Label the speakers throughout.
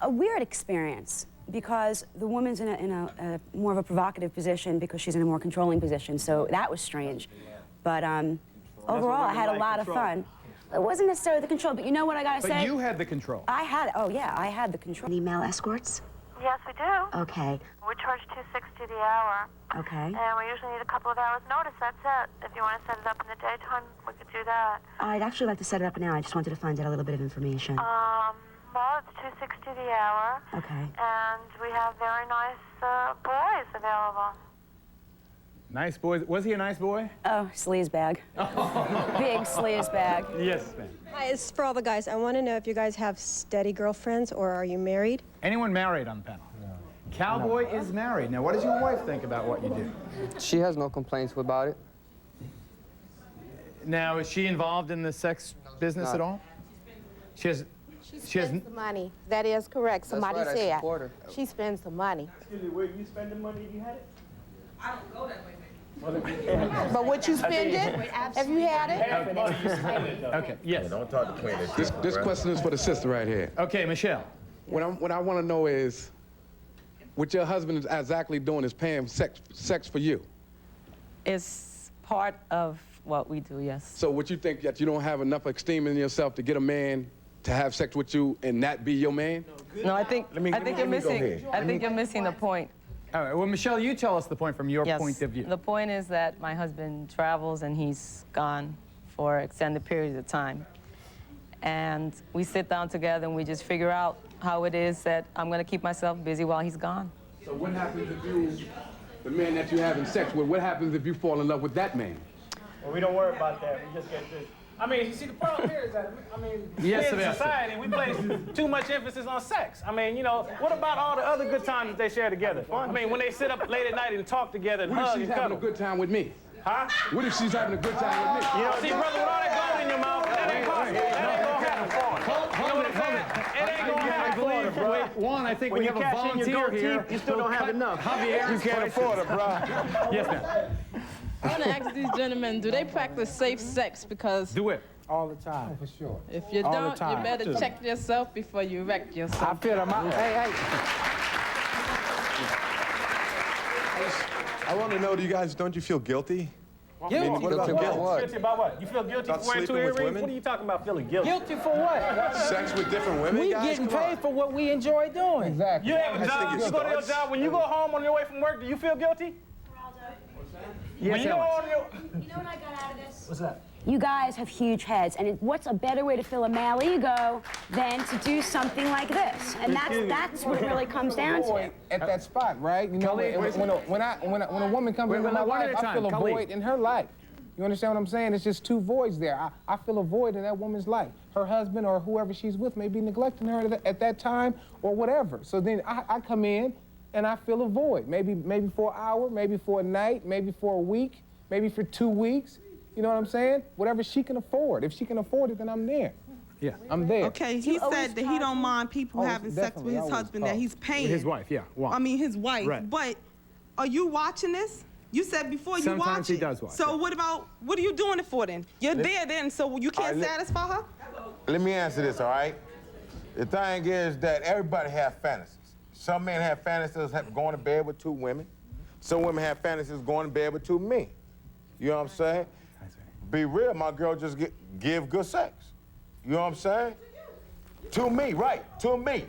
Speaker 1: A weird experience, because the woman's in a more of a provocative position because she's in a more controlling position, so that was strange. But overall, I had a lot of fun. It wasn't necessarily the control, but you know what I gotta say?
Speaker 2: But you had the control.
Speaker 1: I had, oh yeah, I had the control.
Speaker 3: Any male escorts?
Speaker 4: Yes, we do.
Speaker 3: Okay.
Speaker 4: We charge $2.60 the hour.
Speaker 3: Okay.
Speaker 4: And we usually need a couple of hours notice, that's it. If you want to set it up in the daytime, we could do that.
Speaker 3: I'd actually like to set it up now. I just wanted to find out a little bit of information.
Speaker 4: Well, it's $2.60 the hour.
Speaker 3: Okay.
Speaker 4: And we have very nice boys available.
Speaker 2: Nice boy. Was he a nice boy?
Speaker 1: Oh, sleaze bag. Big sleaze bag.
Speaker 2: Yes, ma'am.
Speaker 5: Hi, it's for all the guys. I want to know if you guys have steady girlfriends or are you married?
Speaker 2: Anyone married on the panel? No. Cowboy is married. Now, what does your wife think about what you do?
Speaker 6: She has no complaints about it.
Speaker 2: Now, is she involved in the sex business at all? She
Speaker 7: spends the money. That is correct. Somebody
Speaker 6: That's right,
Speaker 7: said
Speaker 6: I support her.
Speaker 7: she spends the money.
Speaker 8: Excuse me, where you spend the money if you had it?
Speaker 9: I don't go that way.
Speaker 7: But would you spend it if you had it?
Speaker 2: Okay, yes.
Speaker 8: Yeah, don't talk to Queen.
Speaker 10: This question is for the sister right here.
Speaker 2: Okay, Michelle.
Speaker 10: What I want to know is, what your husband is exactly doing is paying sex for you.
Speaker 11: It's part of what we do, yes.
Speaker 10: So what you think, that you don't have enough esteem in yourself to get a man to have sex with you and not be your man?
Speaker 11: No, I think you're missing the point.
Speaker 2: All right, well, Michelle, you tell us the point from your point of view.
Speaker 11: The point is that my husband travels and he's gone for extended periods of time. And we sit down together and we just figure out how it is that I'm going to keep myself busy while he's gone.
Speaker 10: So what happens if you, the man that you're having sex with, what happens if you fall in love with that man?
Speaker 8: Well, we don't worry about that. We just get this. I mean, you see, the problem here is that, I mean,
Speaker 2: Yes,
Speaker 8: in society, we place too much emphasis on sex. I mean, you know, what about all the other good times that they share together? I mean, when they sit up late at night and talk together and
Speaker 10: What
Speaker 8: hug
Speaker 10: if she's
Speaker 8: and
Speaker 10: having
Speaker 8: cuddle.
Speaker 10: a good time with me?
Speaker 8: Huh?
Speaker 10: What if she's having a good time with me?
Speaker 8: You know, see, brother, with all that gold in your mouth, that ain't possible. That ain't gonna happen for us. You know what I'm saying? It ain't gonna happen for us, bro.
Speaker 2: One, I think
Speaker 8: When
Speaker 2: we
Speaker 8: you
Speaker 2: have a
Speaker 8: cash in your
Speaker 2: volunteer
Speaker 8: gold
Speaker 2: here.
Speaker 8: teeth, you still don't have enough.
Speaker 2: Javier,
Speaker 8: You can't afford it, bro.
Speaker 2: Yes, ma'am.
Speaker 9: I want to ask these gentlemen, do they practice safe sex? Because
Speaker 2: Do it.
Speaker 12: All the time. For sure.
Speaker 9: if you
Speaker 12: All the
Speaker 9: don't, you
Speaker 12: time.
Speaker 9: better check yourself before you wreck yourself.
Speaker 12: I feel them out. Hey.
Speaker 13: I want to know, don't you feel guilty?
Speaker 12: Guilty?
Speaker 13: What about
Speaker 6: Guilty
Speaker 13: guilt?
Speaker 6: about what?
Speaker 8: Guilty about what? You feel guilty
Speaker 13: About
Speaker 8: for wearing two
Speaker 13: sleeping with
Speaker 8: earrings?
Speaker 13: women?
Speaker 8: What are you talking about feeling guilty?
Speaker 12: Guilty for what?
Speaker 13: Sex with different women,
Speaker 12: We
Speaker 13: guys?
Speaker 12: getting
Speaker 13: Come on.
Speaker 12: paid for what we enjoy doing. Exactly.
Speaker 8: You have a job,
Speaker 13: think
Speaker 8: you
Speaker 13: it
Speaker 8: go to your
Speaker 13: starts-
Speaker 8: job, when you go home on your way from work, do you feel guilty?
Speaker 2: Yes,
Speaker 8: When you go
Speaker 2: Alex.
Speaker 8: on your...
Speaker 1: You know what I got out of this?
Speaker 8: What's that?
Speaker 1: You guys have huge heads, and what's a better way to fill a male ego than to do something like this? And that's what it really comes down to.
Speaker 12: At that spot, right? You know, when a woman comes into my
Speaker 2: one at
Speaker 12: life,
Speaker 2: a
Speaker 12: I feel a
Speaker 2: time.
Speaker 12: void in her life. You understand what I'm saying? It's just two voids there. I feel a void in that woman's life. Her husband or whoever she's with may be neglecting her at that time or whatever. So then I come in and I feel a void. Maybe for an hour, maybe for a night, maybe for a week, maybe for 2 weeks. You know what I'm saying? Whatever she can afford. If she can afford it, then I'm there.
Speaker 2: Yeah.
Speaker 12: I'm there.
Speaker 9: Okay, he said that he don't mind people
Speaker 12: Oh,
Speaker 9: having sex with
Speaker 12: definitely,
Speaker 9: his
Speaker 12: always
Speaker 9: husband, that
Speaker 12: talk.
Speaker 9: he's paying.
Speaker 2: His wife, yeah. Wow.
Speaker 9: I mean, his wife.
Speaker 2: Right.
Speaker 9: But are you watching this? You said before you watch
Speaker 2: Sometimes he
Speaker 9: it.
Speaker 2: does watch
Speaker 9: So
Speaker 2: it.
Speaker 9: what are you doing it for then? You're there then, so you can't
Speaker 13: All right,
Speaker 9: satisfy her?
Speaker 14: Let me answer this, all right? The thing is that everybody have fantasies. Some men have fantasies of going to bed with 2 women. Some women have fantasies of going to bed with 2 men. You know what I'm saying? Be real, my girl just give good sex. You know what I'm saying? To me, right, to me.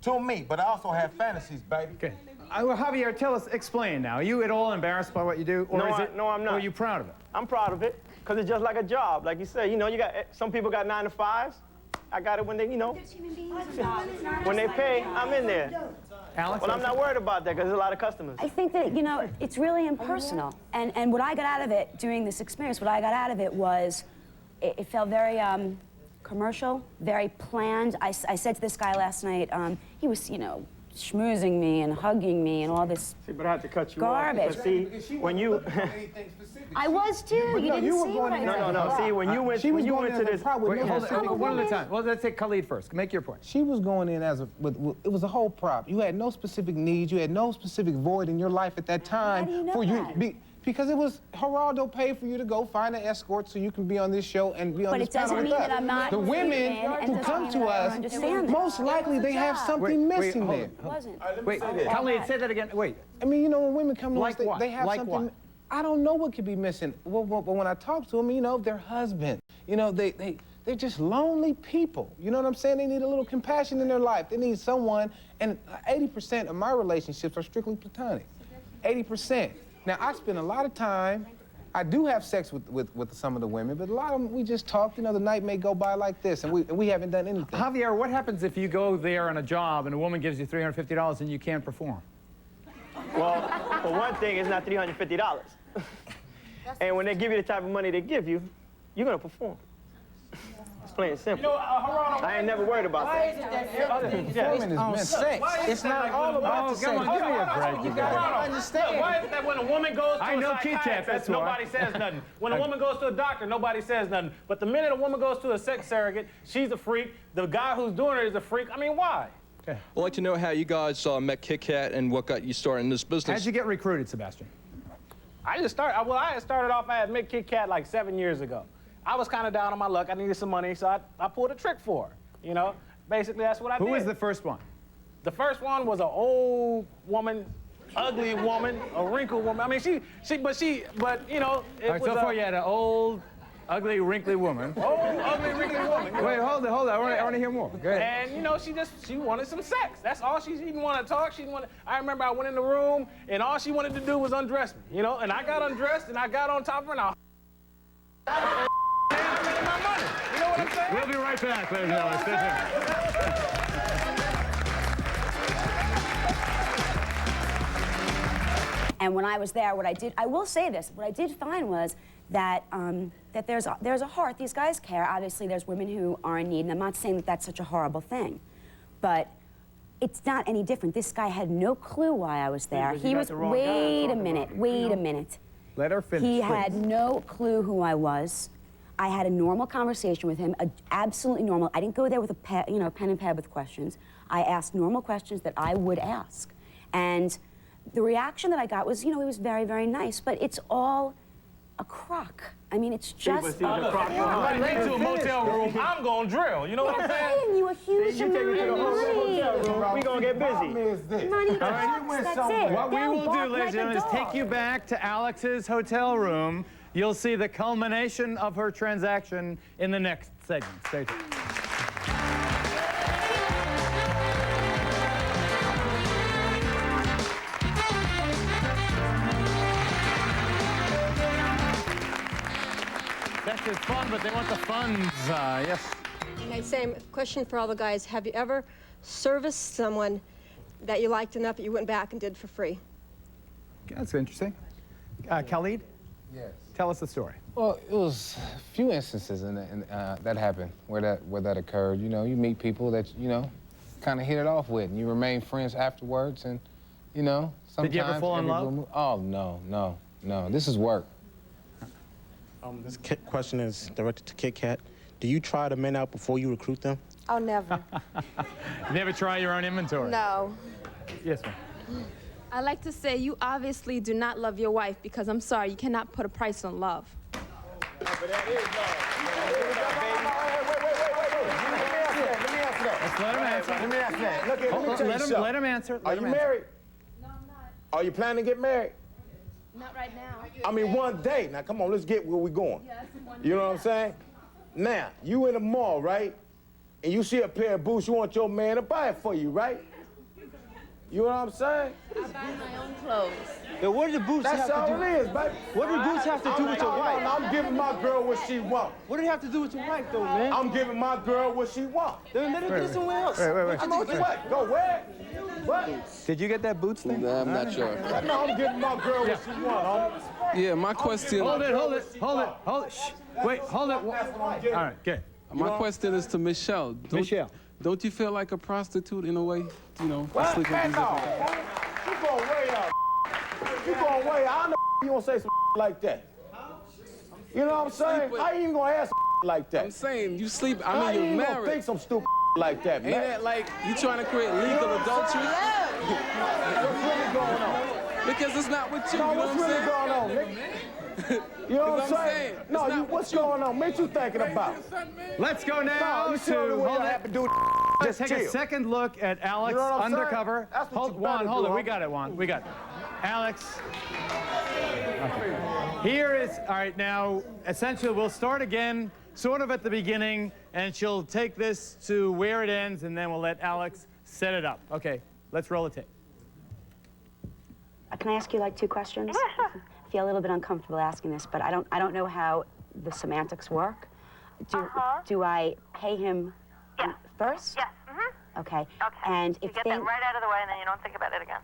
Speaker 14: To me, but I also have fantasies, baby.
Speaker 2: Okay. Well, Javier, explain now. Are you at all embarrassed by what you do? Or
Speaker 8: No,
Speaker 2: is it,
Speaker 8: no, I'm not.
Speaker 2: Or are you proud of it?
Speaker 8: I'm proud of it, because it's just like a job. Like you said, you know, some people got 9 to 5s. I got it when they, you know, when they pay, I'm in there.
Speaker 2: Alex?
Speaker 8: Well, I'm not worried about that, because there's a lot of customers.
Speaker 1: I think that, you know, it's really impersonal. And what I got out of it, doing this experience, what I got out of it was, it felt very commercial, very planned. I said to this guy last night, he was, you know, schmoozing me and hugging me and all this
Speaker 8: See, but I had to cut you
Speaker 1: garbage.
Speaker 8: off. Because, see, when you...
Speaker 1: I was too. You didn't see what I said.
Speaker 8: No. See, when you went to this...
Speaker 2: Wait, hold on, one at a time. Well, let's take Khalid first. Make your point.
Speaker 12: She was going in as it was a whole prop. You had no specific needs. You had no specific void in your life at that time.
Speaker 1: How do you know
Speaker 12: for
Speaker 1: that?
Speaker 12: Because it was Geraldo paid for you to go find an escort so you can be on this show and be on this panel with us.
Speaker 1: But it doesn't mean that I'm not
Speaker 12: the women who come to us, most likely they have something missing there.
Speaker 2: Wait, Khalid, say that again. Wait.
Speaker 12: I mean, you know, when women come to us,
Speaker 2: Like
Speaker 12: they have
Speaker 2: what?
Speaker 12: something. I don't know what could be missing. But when I talk to them, you know, their husband, you know, they're just lonely people. You know what I'm saying? They need a little compassion in their life. They need someone, and 80% of my relationships are strictly platonic. 80%. Now, I spend a lot of time, I do have sex with some of the women, but a lot of them, we just talk, you know, the night may go by like this, and we haven't done anything.
Speaker 2: Javier, what happens if you go there on a job and a woman gives you $350 and you can't perform?
Speaker 8: Well, for one thing, it's not $350. And when they give you the type of money they give you, you're gonna perform. It's plain and simple. You know, I ain't never worried about that.
Speaker 12: Why is it that everything performing is meant sex? It's not all about the sex.
Speaker 2: Come on, give me a break.
Speaker 12: You gotta understand.
Speaker 8: Why is it that when a woman goes to
Speaker 2: I
Speaker 8: a
Speaker 2: know Kit Kat,
Speaker 8: psychiatrist,
Speaker 2: that's why.
Speaker 8: nobody says nothing? When a woman goes to a doctor, nobody says nothing. But the minute a woman goes to a sex surrogate, she's a freak. The guy who's doing it is a freak. I mean, why?
Speaker 2: Okay.
Speaker 15: I'd like to know how you guys met Kit Kat and what got you started in this business.
Speaker 2: How'd you get recruited, Sebastian?
Speaker 8: I had started off, I had met Kit Kat like 7 years ago. I was kind of down on my luck. I needed some money, so I pulled a trick for her. You know, basically that's what I did.
Speaker 2: Who was the first one?
Speaker 8: The first one was an old woman, ugly woman, a wrinkled woman. I mean, but you know, it was
Speaker 2: so far you had an old, ugly, wrinkly woman.
Speaker 8: Old, ugly, wrinkly woman.
Speaker 2: Wait, hold it. I want to hear more. Go ahead.
Speaker 8: And you know, she wanted some sex. That's all. She didn't want to talk. I remember I went in the room and all she wanted to do was undress me. You know, and I got undressed and I got on top of her and I made my money. You know what I'm saying?
Speaker 2: We'll be right back, ladies and gentlemen. Stay tuned.
Speaker 1: And when I was there, I will say this, what I did find was that, that there's a heart. These guys care. Obviously, there's women who are in need, and I'm not saying that that's such a horrible thing. But it's not any different. This guy had no clue why I was there. He was, wait a minute.
Speaker 2: Let her finish,
Speaker 1: He
Speaker 2: please.
Speaker 1: had no clue who I was. I had a normal conversation with him, absolutely normal. I didn't go there with a pen and pad with questions. I asked normal questions that I would ask. And the reaction that I got was, you know, he was very, very nice, but it's all a crock. I mean, it's just
Speaker 8: I'm late to a motel room. I'm gonna drill. You know what I'm saying?
Speaker 1: paying you a huge amount of money.
Speaker 8: We gonna get busy.
Speaker 1: Money talks, that's it.
Speaker 2: What we
Speaker 1: They'll
Speaker 2: will do,
Speaker 1: bark
Speaker 2: ladies and
Speaker 1: like a
Speaker 2: gentlemen, is
Speaker 1: dog.
Speaker 2: take you back to Alex's hotel room. You'll see the culmination of her transaction in the next segment. Stay tuned. Sex is fun, but they want the funds. Yes.
Speaker 5: Okay, same question for all the guys. Have you ever serviced someone that you liked enough that you went back and did for free?
Speaker 2: That's interesting. Khalid?
Speaker 12: Yes.
Speaker 2: Tell us the story.
Speaker 12: Well, it was a few instances that happened where that occurred. You know, you meet people that, you know, kind of hit it off with, and you remain friends afterwards, and, you know, sometimes...
Speaker 2: Did you ever fall in love?
Speaker 12: Oh, no. This is work.
Speaker 16: This question is directed to Kit Kat. Do you try the men out before you recruit them?
Speaker 7: Oh, never.
Speaker 2: Never try your own inventory?
Speaker 7: No.
Speaker 2: Yes, ma'am.
Speaker 9: I like to say you obviously do not love your wife because I'm sorry, you cannot put a price on love.
Speaker 14: But that is love. Let me answer that. Look, let me tell you something.
Speaker 2: Let him answer.
Speaker 14: Are you married?
Speaker 9: No, I'm not.
Speaker 14: Are you planning to get married?
Speaker 9: Not right now.
Speaker 14: I mean, one day. Now, come on, let's get where we're going.
Speaker 9: Yes, one
Speaker 14: You know what I'm saying? Now, you in the mall, right? And you see a pair of boots, you want your man to buy it for you, right? You know what I'm saying?
Speaker 9: I buy my own clothes.
Speaker 16: Now, what do the boots
Speaker 14: That's
Speaker 16: have to
Speaker 14: all
Speaker 16: do?
Speaker 14: it is, baby.
Speaker 16: What do the boots have to do with your wife?
Speaker 14: I'm giving my girl what she wants.
Speaker 16: What do they have to do with your wife, though, man?
Speaker 14: I'm giving my girl what she wants.
Speaker 16: Then let her get somewhere else.
Speaker 2: Wait.
Speaker 14: What? Go where? What?
Speaker 2: Did you get that boots thing?
Speaker 6: Nah, I'm not sure.
Speaker 14: No, I'm giving my girl what she wants.
Speaker 6: Yeah, my question...
Speaker 2: Hold it. Shh. Wait, hold it. All right, good.
Speaker 6: My question is to Michelle.
Speaker 2: Michelle.
Speaker 6: Don't you feel like a prostitute in a way? You know,
Speaker 14: What?
Speaker 6: sleeping
Speaker 14: Man,
Speaker 6: with
Speaker 14: no.
Speaker 6: these
Speaker 14: You going way out. You going way out. I know you gonna say some like that. You know what I'm saying?
Speaker 6: with-
Speaker 14: I ain't even gonna ask like that.
Speaker 6: I'm saying, you sleep...
Speaker 14: I
Speaker 6: I mean,
Speaker 14: ain't
Speaker 6: you're
Speaker 14: even gonna
Speaker 6: married.
Speaker 14: think some stupid like that, man.
Speaker 6: Ain't that like you trying to create legal adultery?
Speaker 14: What's really going on?
Speaker 6: Because it's not with you.
Speaker 14: No,
Speaker 6: You know
Speaker 14: what's
Speaker 6: what I'm
Speaker 14: really
Speaker 6: saying?
Speaker 14: going on, nigga? You know what I'm saying? No, what's going on? What you thinking about?
Speaker 2: Let's go now
Speaker 14: No, you see the way
Speaker 2: hold
Speaker 14: I
Speaker 2: it.
Speaker 14: have to do
Speaker 2: Just take a
Speaker 14: chill.
Speaker 2: second look at Alex
Speaker 14: You know what I'm saying?
Speaker 2: undercover.
Speaker 14: That's what you
Speaker 2: Juan,
Speaker 14: better
Speaker 2: hold
Speaker 14: do,
Speaker 2: it. We
Speaker 14: homie.
Speaker 2: got it, Juan. We got it. Alex. Okay. Here is, all right, now, essentially, we'll start again, sort of at the beginning, and she'll take this to where it ends, and then we'll let Alex set it up. Okay, let's roll the tape.
Speaker 3: Can I ask you like 2 questions?
Speaker 4: Yeah, sure.
Speaker 3: I feel a little bit uncomfortable asking this, but I don't know how the semantics work. Do I pay him first?
Speaker 4: Yes.
Speaker 3: Okay.
Speaker 4: Okay.
Speaker 3: And
Speaker 4: You
Speaker 3: if
Speaker 4: get that right out of the way, and then you don't think about it again.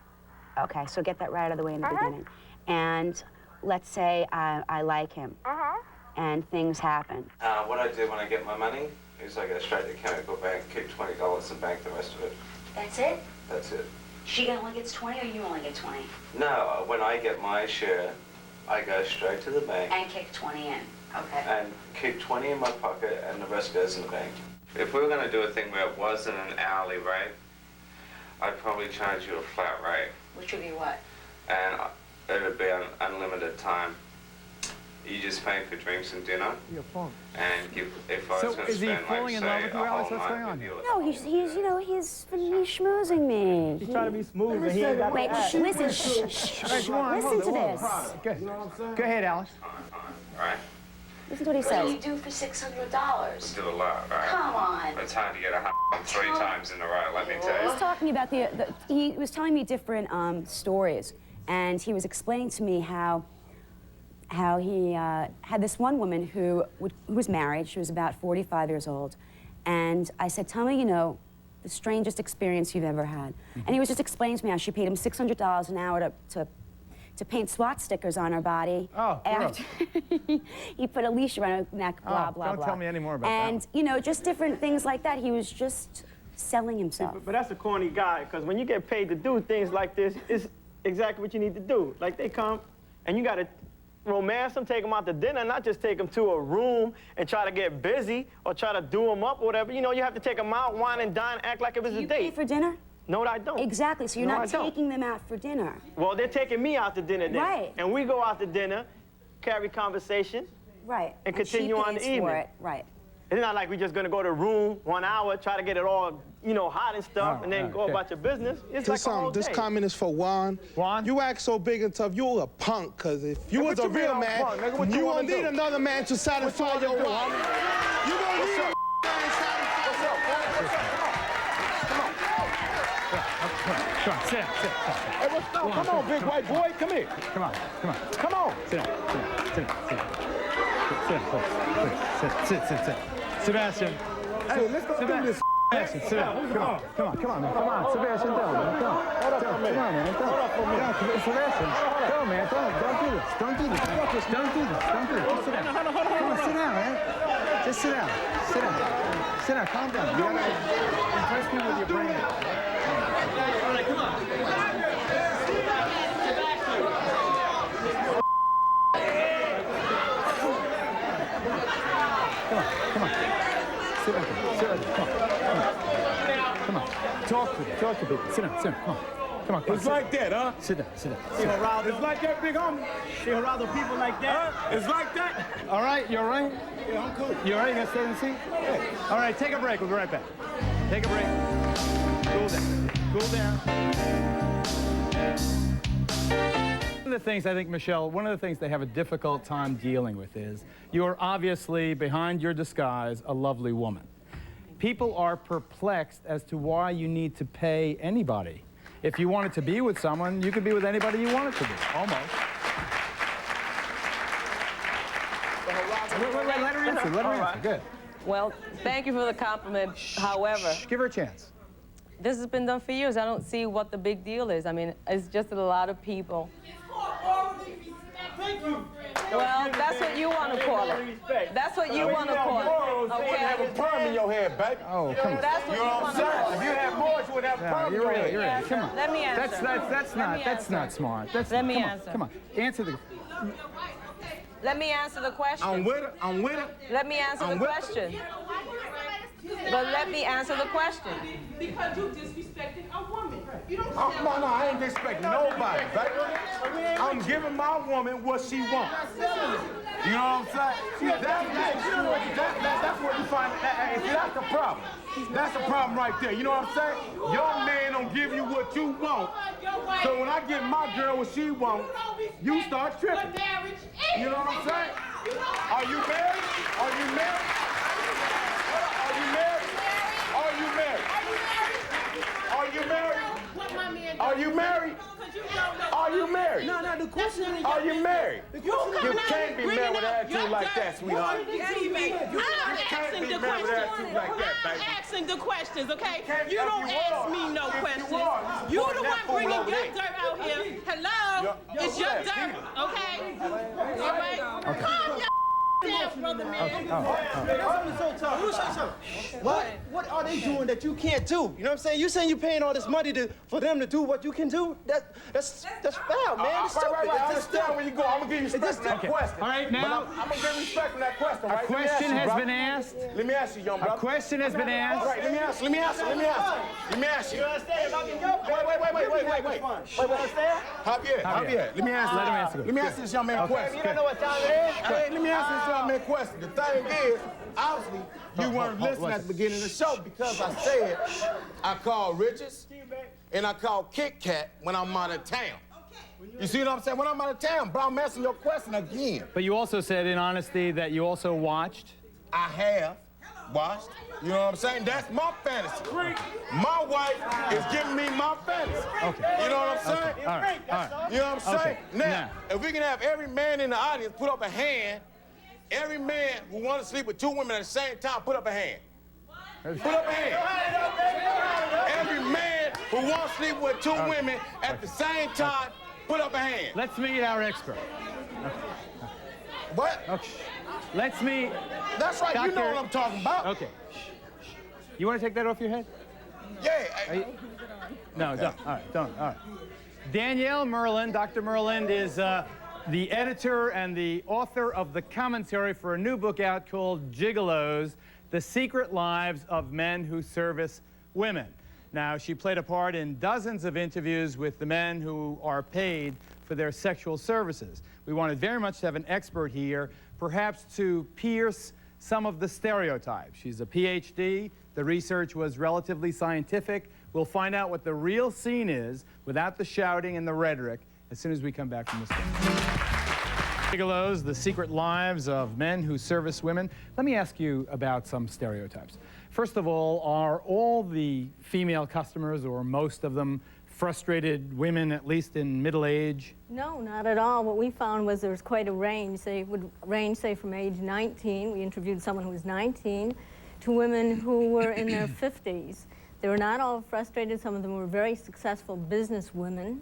Speaker 3: Okay, so get that right out of the way in the beginning. And let's say I like him, and things happen.
Speaker 17: What I do when I get my money is I go straight to chemical bank, keep $20 and bank the rest of it.
Speaker 3: That's it?
Speaker 17: That's it.
Speaker 3: She only gets 20, or you only get 20?
Speaker 17: No, when I get my share, I go straight to the bank
Speaker 3: And kick 20 in. Okay.
Speaker 17: and keep 20 in my pocket, and the rest goes in the bank. If we were going to do a thing where it wasn't an hourly rate, I'd probably charge you a flat rate,
Speaker 3: Which would be what?
Speaker 17: and it would be an unlimited time. You just pay for drinks and dinner, and if I was
Speaker 2: So
Speaker 17: going to
Speaker 2: is he
Speaker 17: spend,
Speaker 2: falling
Speaker 17: like,
Speaker 2: in love
Speaker 17: say,
Speaker 2: with
Speaker 17: a
Speaker 2: you, Alex?
Speaker 17: whole
Speaker 2: What's going
Speaker 17: night
Speaker 2: on
Speaker 17: with
Speaker 2: here?
Speaker 17: you,
Speaker 1: No, he's schmoozing me.
Speaker 8: He's trying to be smooth, and he ain't got
Speaker 1: Wait,
Speaker 8: that.
Speaker 1: listen, shh. Listen to this.
Speaker 2: Go ahead, Alex.
Speaker 17: right?
Speaker 1: Listen to what he
Speaker 3: What do you
Speaker 1: says.
Speaker 3: do for $600?
Speaker 17: We do a lot, right?
Speaker 3: Come on.
Speaker 17: It's hard to get 3 times in a row, let me tell
Speaker 1: He
Speaker 17: you.
Speaker 1: was talking about he was telling me different stories, and he was explaining to me how he had this one woman who was married. She was about 45 years old, and I said, "Tell me, the strangest experience you've ever had." And he was just explaining to me how she paid him $600 an hour to paint SWAT stickers on her body.
Speaker 2: Oh,
Speaker 1: after he put a leash around her neck, blah, blah,
Speaker 2: don't
Speaker 1: blah.
Speaker 2: tell me any more about
Speaker 1: and, just different things like that. He was just selling himself.
Speaker 8: But that's a corny guy, because when you get paid to do things like this, it's exactly what you need to do. Like, they come, and you got to romance them, take them out to dinner, not just take them to a room and try to get busy or try to do them up or whatever. You have to take them out, wine and dine, act like it was a
Speaker 1: You
Speaker 8: date.
Speaker 1: pay for dinner?
Speaker 8: No, I don't.
Speaker 1: Exactly, so you're
Speaker 8: No,
Speaker 1: not
Speaker 8: I don't.
Speaker 1: taking them out for dinner.
Speaker 8: Well, they're taking me out to dinner then.
Speaker 1: Right.
Speaker 8: And we go out to dinner, carry conversation,
Speaker 1: Right.
Speaker 8: and continue
Speaker 1: she
Speaker 8: on the
Speaker 1: pays
Speaker 8: evening.
Speaker 1: for it. Right.
Speaker 8: It's not like we're just gonna go to a room 1 hour, try to get it all, hot and stuff,
Speaker 2: Oh,
Speaker 8: and then go
Speaker 2: okay.
Speaker 8: about your business. It's
Speaker 16: This,
Speaker 8: like a whole
Speaker 16: this
Speaker 8: day.
Speaker 16: comment is for Juan.
Speaker 2: Juan?
Speaker 16: You act so big and tough. You a punk, because if you
Speaker 14: Hey,
Speaker 16: was
Speaker 14: what
Speaker 16: a
Speaker 14: you mean
Speaker 16: real
Speaker 14: I'm
Speaker 16: man,
Speaker 14: punk, nigga? What you
Speaker 16: you
Speaker 14: wanna
Speaker 16: won't need
Speaker 14: do?
Speaker 16: another man to satisfy
Speaker 14: What you
Speaker 16: your
Speaker 14: wanna do,
Speaker 16: wife.
Speaker 14: homie?
Speaker 16: You don't need a man
Speaker 2: Come on, sit down, sit down.
Speaker 14: Hey, what's up? Come on, big white boy. Come here.
Speaker 2: Come on.
Speaker 14: Come on.
Speaker 2: Sit down, sit down. Sit. Sebastian.
Speaker 14: Hey, let's go do this.
Speaker 2: Sebastian, sit down. Come on, man. Come on, Sebastian, down, man. Come on.
Speaker 14: Hold up for a minute.
Speaker 2: Come on, man.
Speaker 14: Hold up for a minute.
Speaker 2: Sebastian, go, man. Don't do this. Don't do this. Just sit down. Come on, sit down, man. Just sit down. Sit down. Calm down. You gotta impress people with your brain. All right, come on. Come on. Sit down. Come on. Talk to people. Sit down. Come on.
Speaker 14: It's like that, huh?
Speaker 2: Sit down.
Speaker 8: See, Geraldo,
Speaker 14: It's like that, big homie.
Speaker 8: see, Geraldo, people like that.
Speaker 14: It's like that.
Speaker 2: All right, you all right?
Speaker 14: Yeah, I'm cool.
Speaker 2: You all right? You gonna stay in the seat? All right, take a break. We'll be right back. Take a break. Cool down. One of the things I think, Michelle, one of the things they have a difficult time dealing with is you're obviously, behind your disguise, a lovely woman. People are perplexed as to why you need to pay anybody. If you wanted to be with someone, you could be with anybody you wanted to be, almost. Wait, let her answer, Good.
Speaker 11: Well, thank you for the compliment. However,
Speaker 2: Give her a chance.
Speaker 11: this has been done for years. I don't see what the big deal is. I mean, it's just that a lot of people.
Speaker 14: Thank you.
Speaker 11: Well, that's what you want to call it. That's what you want to call it.
Speaker 14: You have a perm in your head, baby.
Speaker 2: Oh, come on.
Speaker 11: That's what you want to call
Speaker 14: If
Speaker 11: it.
Speaker 14: you had more, you would have a perm in
Speaker 2: You're
Speaker 14: your
Speaker 2: right.
Speaker 14: head.
Speaker 2: You're right. Come on.
Speaker 11: Let me answer.
Speaker 2: That's not smart.
Speaker 11: Let me
Speaker 2: come
Speaker 11: answer.
Speaker 2: On, come on. Answer the.
Speaker 11: Let me answer the question.
Speaker 14: I'm with her. I'm with her.
Speaker 11: Let me answer the question. But let me answer the question.
Speaker 7: Because you disrespecting a woman. You don't
Speaker 14: No, I ain't disrespecting nobody, baby. I'm giving my woman what she wants. You know what I'm saying? That's what you find. See, that's the problem. That's the problem right there. You know what I'm saying? Your man don't give you what you want. So when I give my girl what she wants, you start tripping. You know what I'm saying? Are you married? Are you married? Are you married? Are you married? Are you married? Are you married? Are you married?
Speaker 7: No, the question is...
Speaker 14: Are you married?
Speaker 7: You
Speaker 14: can't be married with an attitude like that, sweetheart.
Speaker 7: I'm asking the questions. I'm asking the questions, okay? You don't ask me no questions. You the one bringing your dirt out here. Hello? It's your dirt, okay? All right? Calm your down, brother man.
Speaker 18: What are they doing that you can't do? You know what I'm saying? You saying you're paying all this money for them to do what you can do? That's foul, man. It's stupid.
Speaker 14: Right. I understand where you go. I'm gonna give you respect for that question.
Speaker 2: All right, now
Speaker 14: I'm gonna give respect for that question.
Speaker 2: A question has been asked.
Speaker 14: Let me ask you, young brother.
Speaker 2: A question has been asked.
Speaker 14: All right, let me ask you.
Speaker 18: You understand? Wait.
Speaker 14: Javier, let me ask you. Let me ask this young man a question.
Speaker 18: You don't know what time it is?
Speaker 14: Hey, let me ask this young man a question. The thing is, obviously, you weren't listening at the beginning of the show because I said I call Riches and I call Kit Kat when I'm out of town. You see what I'm saying? When I'm out of town, bro, I'm asking your question again.
Speaker 2: But you also said in honesty that you also watched.
Speaker 14: I have watched. You know what I'm saying? That's my fantasy. My wife is giving me my fantasy.
Speaker 2: Okay.
Speaker 14: You know what I'm saying?
Speaker 2: Okay. All right.
Speaker 14: You know what I'm saying?
Speaker 2: Okay.
Speaker 14: Now, if we can have every man in the audience put up a hand, every man who wants to sleep with two women at the same time, put up a hand. Put up a hand. Every man who wants to sleep with two women at the same time, put up a hand.
Speaker 2: Let's meet our expert.
Speaker 14: What?
Speaker 2: Okay. Let's meet.
Speaker 14: That's right. You know what I'm talking about.
Speaker 2: Okay. You want to take that off your head?
Speaker 14: Yeah.
Speaker 2: No, don't. All right, don't. All right. Danielle Merlin. Dr. Merlin is the editor and the author of the commentary for a new book out called Gigolos, The Secret Lives of Men Who Service Women. Now, she played a part in dozens of interviews with the men who are paid for their sexual services. We wanted very much to have an expert here, perhaps to pierce some of the stereotypes. She's a PhD. The research was relatively scientific. We'll find out what the real scene is without the shouting and the rhetoric as soon as we come back from this break. Gigolos, The Secret Lives of Men Who Service Women. Let me ask you about some stereotypes. First of all the female customers, or most of them, frustrated women, at least in middle age?
Speaker 19: No, not at all. What we found was there was quite a range. They would range, say, from age 19. We interviewed someone who was 19 to women who were in their 50s. They were not all frustrated. Some of them were very successful business women,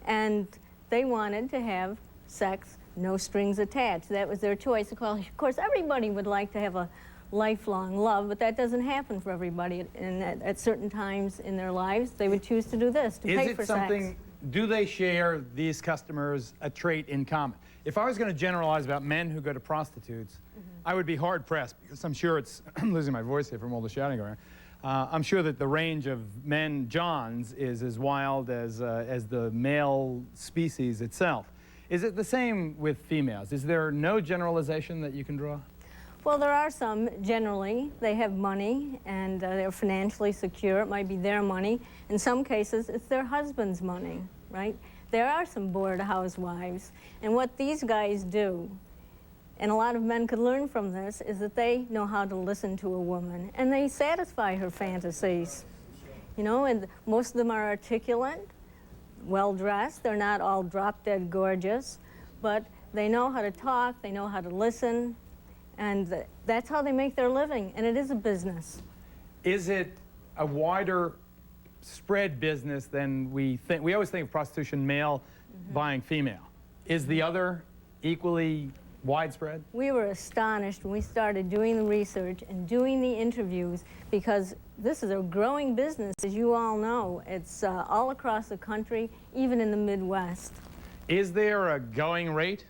Speaker 19: and they wanted to have sex, no strings attached. That was their choice. Of course, everybody would like to have a lifelong love, but that doesn't happen for everybody. And at certain times in their lives, they would choose to do this, to pay for sex.
Speaker 2: Do they share, these customers, a trait in common? If I was going to generalize about men who go to prostitutes, I would be hard-pressed, because I'm sure it's, I'm losing my voice here from all the shouting around. I'm sure that the range of men, Johns, is as wild as the male species itself. Is it the same with females? Is there no generalization that you can draw?
Speaker 19: Well, there are some. Generally, they have money and they're financially secure. It might be their money. In some cases, it's their husband's money, right? There are some bored housewives. And what these guys do, and a lot of men could learn from this, is that they know how to listen to a woman and they satisfy her fantasies. You know, and most of them are articulate, well-dressed. They're not all drop-dead gorgeous, but they know how to talk, they know how to listen, and that's how they make their living, and it is a business.
Speaker 2: Is it a wider spread business than we think? We always think of prostitution male buying female. Is the other equally widespread?
Speaker 19: We were astonished when we started doing the research and doing the interviews, because this is a growing business, as you all know. It's all across the country, even in the Midwest.
Speaker 2: Is there a going rate?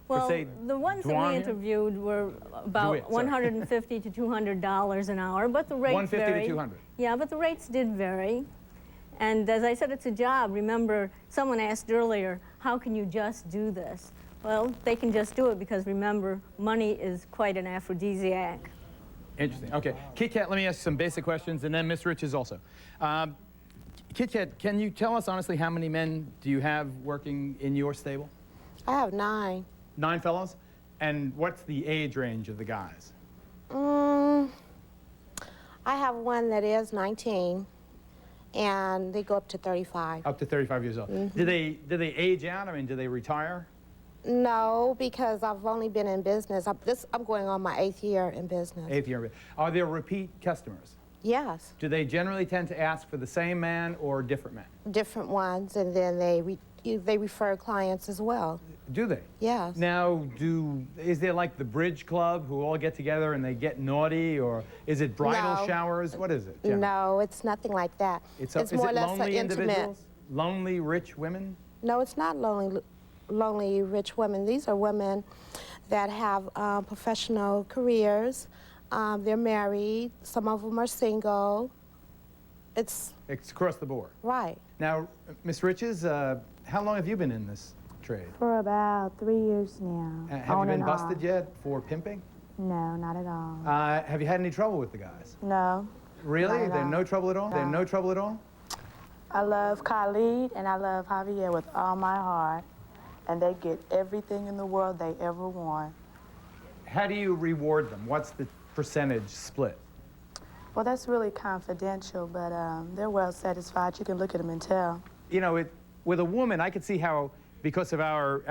Speaker 19: Well, the ones that we interviewed were about $150 to $200 an hour, but the rates varied.
Speaker 2: $150 to $200?
Speaker 19: Yeah, but the rates did vary. And as I said, it's a job. Remember, someone asked earlier, how can you just do this? Well, they can just do it because, remember, money is quite an aphrodisiac.
Speaker 2: Interesting. Okay. Kit Kat, let me ask you some basic questions, and then Miss Riches also. Kit Kat, can you tell us honestly how many men do you have working in your stable?
Speaker 20: I have 9.
Speaker 2: 9 fellows? And what's the age range of the guys?
Speaker 20: I have one that is 19, and they go up to 35.
Speaker 2: Up to 35 years old.
Speaker 20: Mm-hmm.
Speaker 2: Do they age out? I mean, do they retire?
Speaker 20: No, because I've only been in business. I'm going on my 8th year in business.
Speaker 2: 8th year. Are there repeat customers?
Speaker 20: Yes.
Speaker 2: Do they generally tend to ask for the same man or different men?
Speaker 20: Different ones, and then they refer clients as well.
Speaker 2: Do they?
Speaker 20: Yes.
Speaker 2: Now, is there like the bridge club who all get together and they get naughty, or is it bridal
Speaker 20: No.
Speaker 2: showers? What is it? generally?
Speaker 20: No, it's nothing like that.
Speaker 2: It's
Speaker 20: more
Speaker 2: is
Speaker 20: or
Speaker 2: it
Speaker 20: less
Speaker 2: lonely
Speaker 20: intimate.
Speaker 2: individuals? Lonely, rich women?
Speaker 20: No, it's not lonely rich women. These are women that have professional careers. They're married. Some of them are single. It's
Speaker 2: across the board.
Speaker 20: Right.
Speaker 2: Now, Miss Riches, how long have you been in this trade?
Speaker 21: For about 3 years now.
Speaker 2: Have you been busted yet for pimping?
Speaker 21: No, not at all.
Speaker 2: Have you had any trouble with the guys?
Speaker 21: No.
Speaker 2: Really?
Speaker 21: Not at
Speaker 2: There's
Speaker 21: all.
Speaker 2: no trouble at all?
Speaker 21: No.
Speaker 2: There's no trouble at all?
Speaker 21: I love Khalid and I love Javier with all my heart, and they get everything in the world they ever want.
Speaker 2: How do you reward them? What's the percentage split?
Speaker 21: Well, that's really confidential, but they're well satisfied. You can look at them and tell.
Speaker 2: You know, with a woman, I could see how, because of our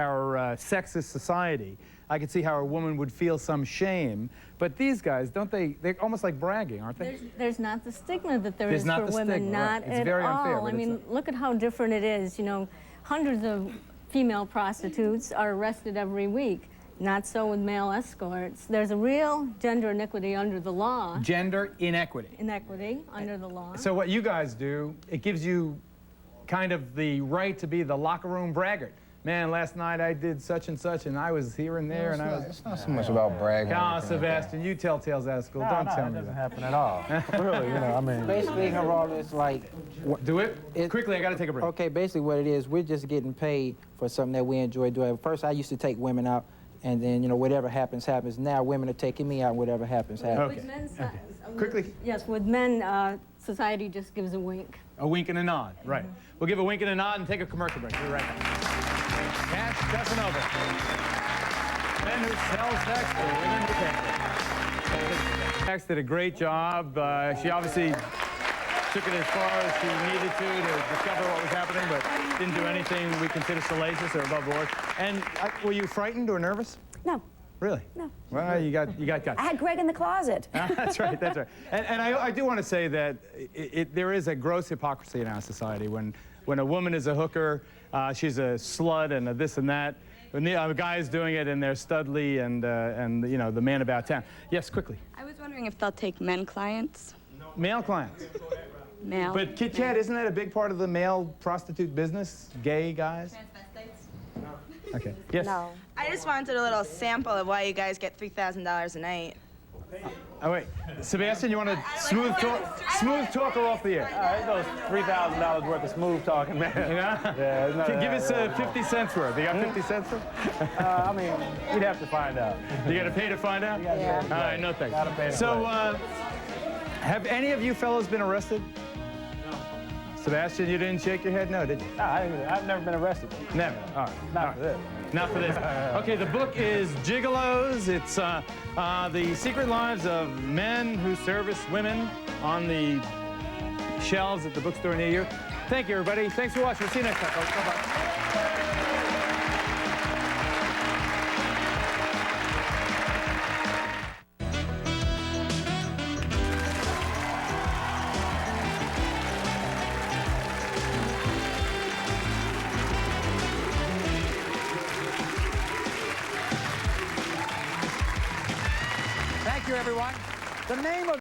Speaker 2: sexist society, I could see how a woman would feel some shame. But these guys, don't they? They're almost like bragging, aren't they?
Speaker 19: There's not the stigma that there
Speaker 2: There's
Speaker 19: is
Speaker 2: not
Speaker 19: for
Speaker 2: the
Speaker 19: women,
Speaker 2: stigma,
Speaker 19: not
Speaker 2: right. It's
Speaker 19: at
Speaker 2: very
Speaker 19: all.
Speaker 2: unfair, but
Speaker 19: I
Speaker 2: it's
Speaker 19: mean, look at how different it is. You know, hundreds of female prostitutes are arrested every week. Not so with male escorts. There's a real gender inequity under the law.
Speaker 2: Gender inequity.
Speaker 19: Inequity under the law.
Speaker 2: So what you guys do, it gives you kind of the right to be the locker room braggart. Man, last night I did such and such, and I was here and there, and I was...
Speaker 12: It's not so much about bragging.
Speaker 2: Ah, Sebastian, you tell tales out of school. Don't tell me that.
Speaker 12: Doesn't happen at all. Really, you know, I mean...
Speaker 22: Basically, Geraldo, it's like...
Speaker 2: Do it? Quickly, I got to take a break.
Speaker 22: Okay, basically what it is, we're just getting paid for something that we enjoy doing. First, I used to take women out, and then, you know, whatever happens, happens. Now women are taking me out, whatever happens, happens.
Speaker 19: With men,
Speaker 2: Quickly.
Speaker 19: Yes, with men, society just gives a wink.
Speaker 2: A wink and a nod, right. We'll give a wink and a nod and take a commercial break. We'll be right back. Cash Casanova. Men who sell sex to women who pay. Cash did a great job. She obviously took it as far as she needed to discover what was happening, but didn't do anything we consider salacious or above board. And were you frightened or nervous?
Speaker 1: No.
Speaker 2: Really?
Speaker 1: No.
Speaker 2: Well, you got guts.
Speaker 1: I had Greg in the closet.
Speaker 2: That's right, that's right. And I do want to say that there is a gross hypocrisy in our society. When a woman is a hooker, she's a slut and a this and that. When the guy is doing it and they're studly and you know, the man about town. Yes, quickly.
Speaker 23: I was wondering if they'll take men clients.
Speaker 2: Male clients.
Speaker 23: Male.
Speaker 2: But Kit Kat, isn't that a big part of the male prostitute business? Gay guys? Okay. Yes.
Speaker 23: No. I just wanted a little sample of why you guys get $3,000 a night.
Speaker 2: Oh wait, Sebastian, you want to smooth talk her off the air?
Speaker 24: It goes $3,000 worth of smooth talking, man. Yeah.
Speaker 2: Give us 50 cents worth. You got 50 cents worth?
Speaker 24: I mean, you'd have to find out.
Speaker 2: You got to pay to find out?
Speaker 24: Yeah.
Speaker 2: All right, no thanks.
Speaker 24: Gotta pay to
Speaker 2: So,
Speaker 24: play.
Speaker 2: have any of you fellows been arrested? No. Sebastian, you didn't shake your head? No, did you?
Speaker 24: No, I've never been arrested.
Speaker 2: Never. All right.
Speaker 24: Not for this.
Speaker 2: Not for this. Okay, the book is Gigolos. It's the secret lives of men who service women on the shelves at the bookstore near you. Thank you, everybody. Thanks for watching. We'll see you next time, folks. Bye-bye.
Speaker 25: Thank you, everyone. The name of